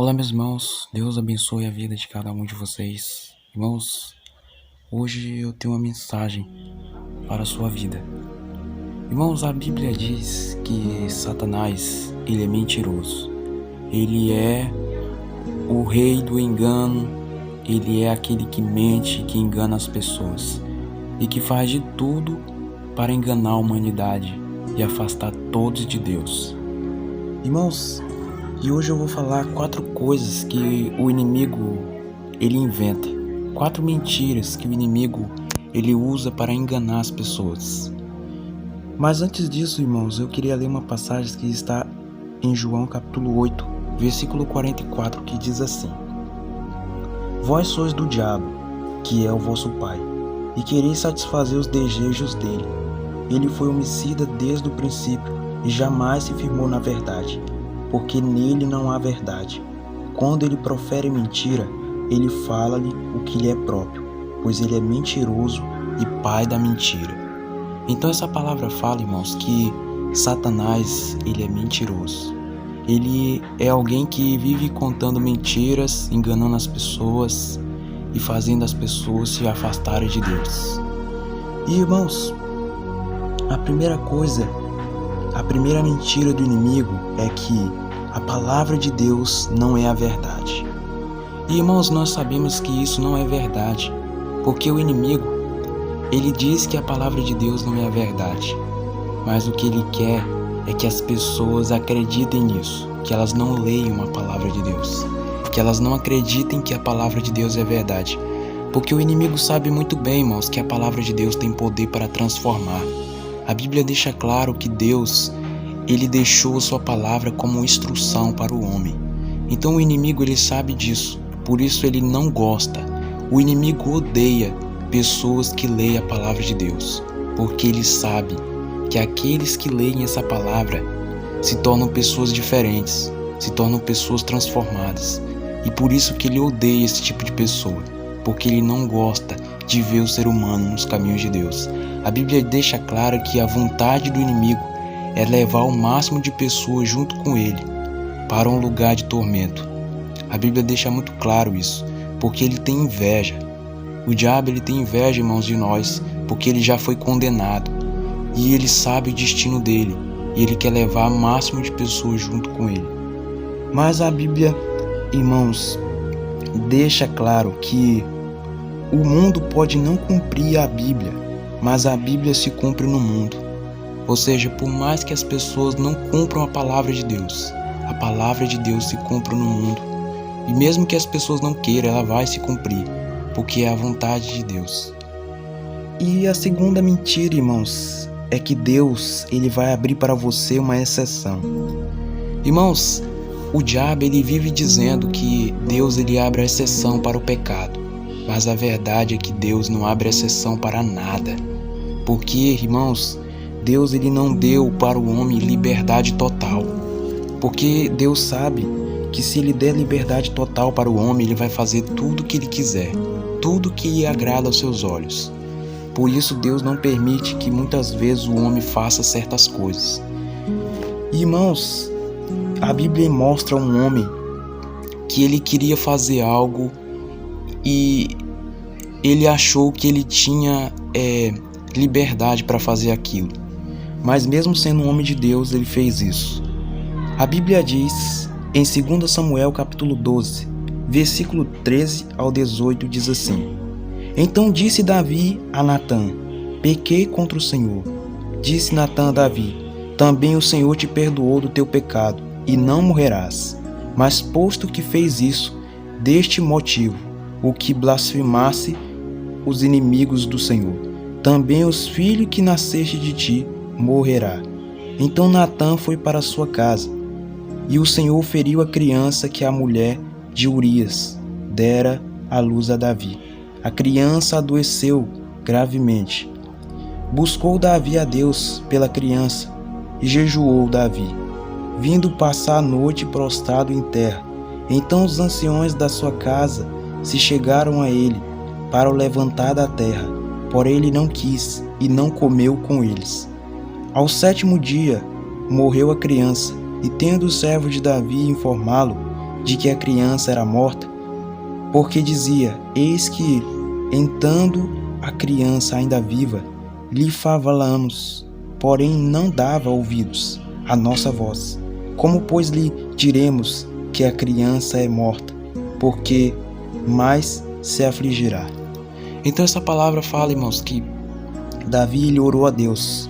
Olá, meus irmãos, Deus abençoe a vida de cada um de vocês. Irmãos, hoje eu tenho uma mensagem para a sua vida. Irmãos, a Bíblia diz que Satanás, ele é mentiroso. Ele é o rei do engano, ele é aquele que mente, que engana as pessoas e que faz de tudo para enganar a humanidade e afastar todos de Deus. Irmãos, e hoje eu vou falar 4 coisas que o inimigo ele inventa, 4 mentiras que o inimigo ele usa para enganar as pessoas. Mas antes disso, irmãos, eu queria ler uma passagem que está em João capítulo 8, versículo 44, que diz assim: Vós sois do diabo, que é o vosso pai, e quereis satisfazer os desejos dele. Ele foi homicida desde o princípio e jamais se firmou na verdade, porque nele não há verdade. Quando ele profere mentira, ele fala-lhe o que lhe é próprio, pois ele é mentiroso e pai da mentira. Então essa palavra fala, irmãos, que Satanás, ele é mentiroso. Ele é alguém que vive contando mentiras, enganando as pessoas e fazendo as pessoas se afastarem de Deus. E, irmãos, a primeira mentira do inimigo é que a palavra de Deus não é a verdade. E, irmãos, nós sabemos que isso não é verdade, porque o inimigo, ele diz que a palavra de Deus não é a verdade, mas o que ele quer é que as pessoas acreditem nisso, que elas não leiam a palavra de Deus, que elas não acreditem que a palavra de Deus é verdade, porque o inimigo sabe muito bem, irmãos, que a palavra de Deus tem poder para transformar. A Bíblia deixa claro que Deus, ele deixou sua palavra como instrução para o homem. Então o inimigo, ele sabe disso, por isso ele não gosta. O inimigo odeia pessoas que leem a palavra de Deus, porque ele sabe que aqueles que leem essa palavra se tornam pessoas diferentes, se tornam pessoas transformadas. E por isso que ele odeia esse tipo de pessoa, porque ele não gosta de ver o ser humano nos caminhos de Deus. A Bíblia deixa claro que a vontade do inimigo é levar o máximo de pessoas junto com ele para um lugar de tormento. A Bíblia deixa muito claro isso, porque ele tem inveja. O diabo, ele tem inveja, irmãos, de nós, porque ele já foi condenado e ele sabe o destino dele e ele quer levar o máximo de pessoas junto com ele. Mas a Bíblia, irmãos, deixa claro que o mundo pode não cumprir a Bíblia, mas a Bíblia se cumpre no mundo. Ou seja, por mais que as pessoas não cumpram a palavra de Deus, a palavra de Deus se cumpre no mundo. E mesmo que as pessoas não queiram, ela vai se cumprir, porque é a vontade de Deus. E a segunda mentira, irmãos, é que Deus, ele vai abrir para você uma exceção. Irmãos, o diabo, ele vive dizendo que Deus, ele abre a exceção para o pecado. Mas a verdade é que Deus não abre exceção para nada. Porque, irmãos, Deus, ele não deu para o homem liberdade total. Porque Deus sabe que se ele der liberdade total para o homem, ele vai fazer tudo o que ele quiser, tudo que agrada aos seus olhos. Por isso Deus não permite que muitas vezes o homem faça certas coisas. Irmãos, a Bíblia mostra um homem que ele queria fazer algo e ele achou que ele tinha liberdade para fazer aquilo. Mas mesmo sendo um homem de Deus, ele fez isso. A Bíblia diz em 2 Samuel capítulo 12, versículo 13 ao 18, diz assim: Então disse Davi a Natã: Pequei contra o Senhor. Disse Natã a Davi: Também o Senhor te perdoou do teu pecado, e não morrerás. Mas posto que fez isso, deste motivo, o que blasfemasse os inimigos do Senhor, também os filhos que nasceste de ti morrerá. Então Natã foi para sua casa, e o Senhor feriu a criança que a mulher de Urias dera à luz a Davi. A criança adoeceu gravemente. Buscou Davi a Deus pela criança, e jejuou Davi, vindo passar a noite prostrado em terra. Então os anciões da sua casa se chegaram a ele para o levantar da terra, porém ele não quis e não comeu com eles. Ao 7º dia morreu a criança, e tendo o servo de Davi informá-lo, de que a criança era morta, porque dizia: eis que, estando a criança ainda viva, lhe falamos, porém não dava ouvidos à nossa voz. Como, pois, lhe diremos que a criança é morta, porque mais se afligirá? Então essa palavra fala, irmãos, que Davi ele orou a Deus.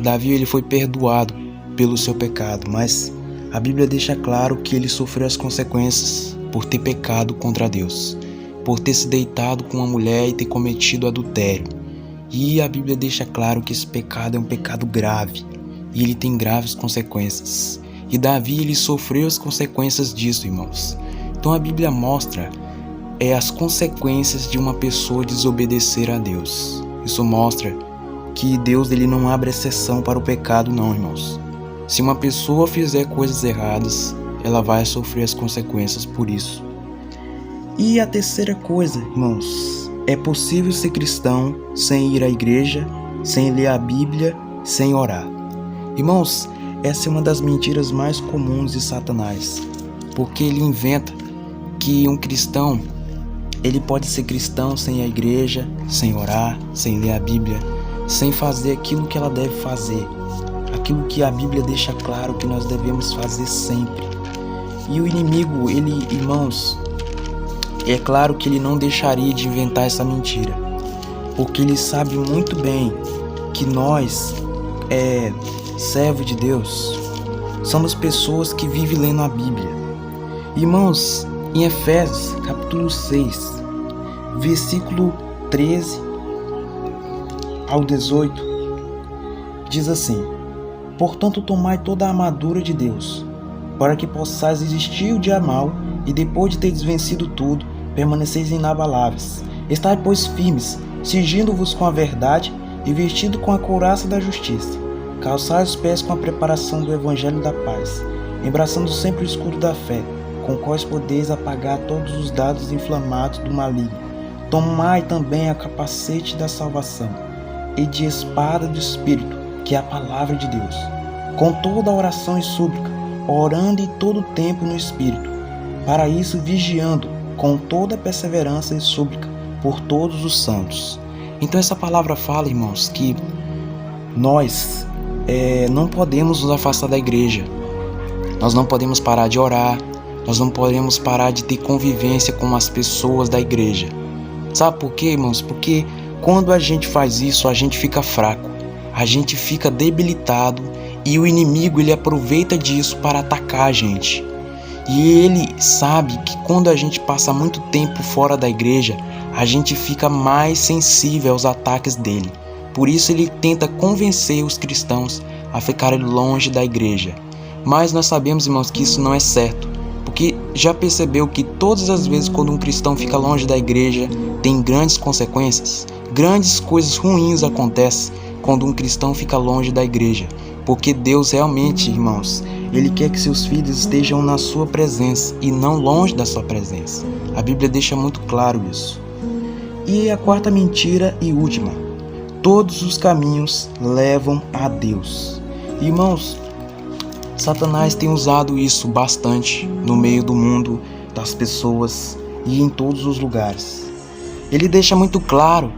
Davi ele foi perdoado pelo seu pecado, mas a Bíblia deixa claro que ele sofreu as consequências por ter pecado contra Deus, por ter se deitado com uma mulher e ter cometido adultério. E a Bíblia deixa claro que esse pecado é um pecado grave e ele tem graves consequências. E Davi ele sofreu as consequências disso, irmãos. Então a Bíblia mostra as consequências de uma pessoa desobedecer a Deus. Isso mostra que Deus ele não abre exceção para o pecado, não, irmãos. Se uma pessoa fizer coisas erradas, ela vai sofrer as consequências por isso. E a terceira coisa, irmãos, é possível ser cristão sem ir à igreja, sem ler a Bíblia, sem orar. Irmãos, essa é uma das mentiras mais comuns de Satanás, porque ele inventa que um cristão, ele pode ser cristão sem ir à igreja, sem orar, sem ler a Bíblia, sem fazer aquilo que ela deve fazer, aquilo que a Bíblia deixa claro que nós devemos fazer sempre. E o inimigo, irmãos, é claro que ele não deixaria de inventar essa mentira, porque ele sabe muito bem que nós, servos de Deus, somos pessoas que vivem lendo a Bíblia. Irmãos, em Efésios capítulo 6, versículo 13 ao 18, diz assim: portanto, tomai toda a armadura de Deus, para que possais resistir o dia mau, e depois de teres vencido tudo, permaneceis inabaláveis. Estai, pois, firmes, cingindo-vos com a verdade e vestido com a couraça da justiça. Calçai os pés com a preparação do evangelho da paz, embraçando sempre o escudo da fé, com quais podeis apagar todos os dardos inflamados do maligno. Tomai também a capacete da salvação e de espada do Espírito, que é a palavra de Deus, com toda a oração e súplica, orando em todo o tempo no Espírito, para isso vigiando com toda perseverança e súplica por todos os santos. Então essa palavra fala, irmãos, que nós não podemos nos afastar da igreja, nós não podemos parar de orar, nós não podemos parar de ter convivência com as pessoas da igreja. Sabe por quê, irmãos? Porque quando a gente faz isso, a gente fica fraco, a gente fica debilitado, e o inimigo ele aproveita disso para atacar a gente. E ele sabe que quando a gente passa muito tempo fora da igreja, a gente fica mais sensível aos ataques dele. Por isso ele tenta convencer os cristãos a ficarem longe da igreja. Mas nós sabemos, irmãos, que isso não é certo, porque já percebeu que todas as vezes quando um cristão fica longe da igreja, tem grandes consequências, grandes coisas ruins acontecem quando um cristão fica longe da igreja. Porque Deus realmente, irmãos, Ele quer que seus filhos estejam na sua presença e não longe da sua presença. A Bíblia deixa muito claro isso. E a quarta mentira e última: todos os caminhos levam a Deus. Irmãos, Satanás tem usado isso bastante no meio do mundo, das pessoas e em todos os lugares. Ele deixa muito claro,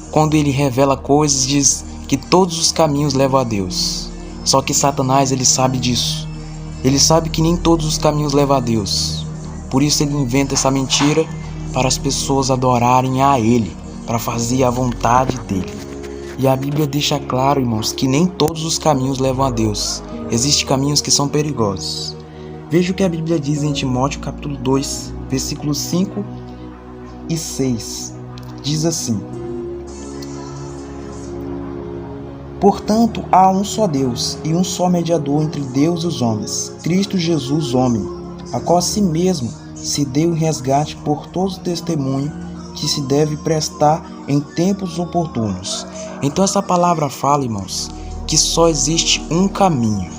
quando ele revela coisas, diz que todos os caminhos levam a Deus. Só que Satanás, ele sabe disso. Ele sabe que nem todos os caminhos levam a Deus. Por isso ele inventa essa mentira para as pessoas adorarem a Ele, para fazer a vontade dEle. E a Bíblia deixa claro, irmãos, que nem todos os caminhos levam a Deus. Existem caminhos que são perigosos. Veja o que a Bíblia diz em Timóteo capítulo 2, versículos 5 e 6. Diz assim: portanto, há um só Deus e um só mediador entre Deus e os homens, Cristo Jesus, homem, a qual a si mesmo se deu em resgate por todo o testemunho que se deve prestar em tempos oportunos. Então essa palavra fala, irmãos, que só existe um caminho.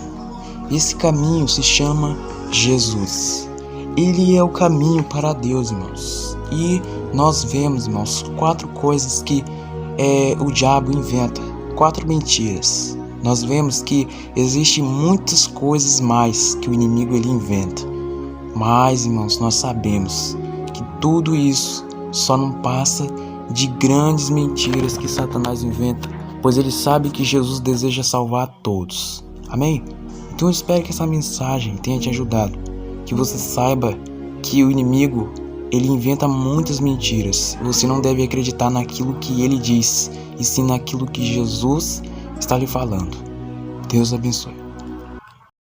Esse caminho se chama Jesus. Ele é o caminho para Deus, irmãos. E nós vemos, irmãos, 4 coisas que o diabo inventa. 4 mentiras. Nós vemos que existem muitas coisas mais que o inimigo ele inventa, Mas, irmãos, nós sabemos que tudo isso só não passa de grandes mentiras que Satanás inventa, pois ele sabe que Jesus deseja salvar a todos. Amém? Então eu espero que essa mensagem tenha te ajudado, que você saiba que o inimigo, ele inventa muitas mentiras. Você não deve acreditar naquilo que ele diz, e sim naquilo que Jesus está lhe falando. Deus abençoe.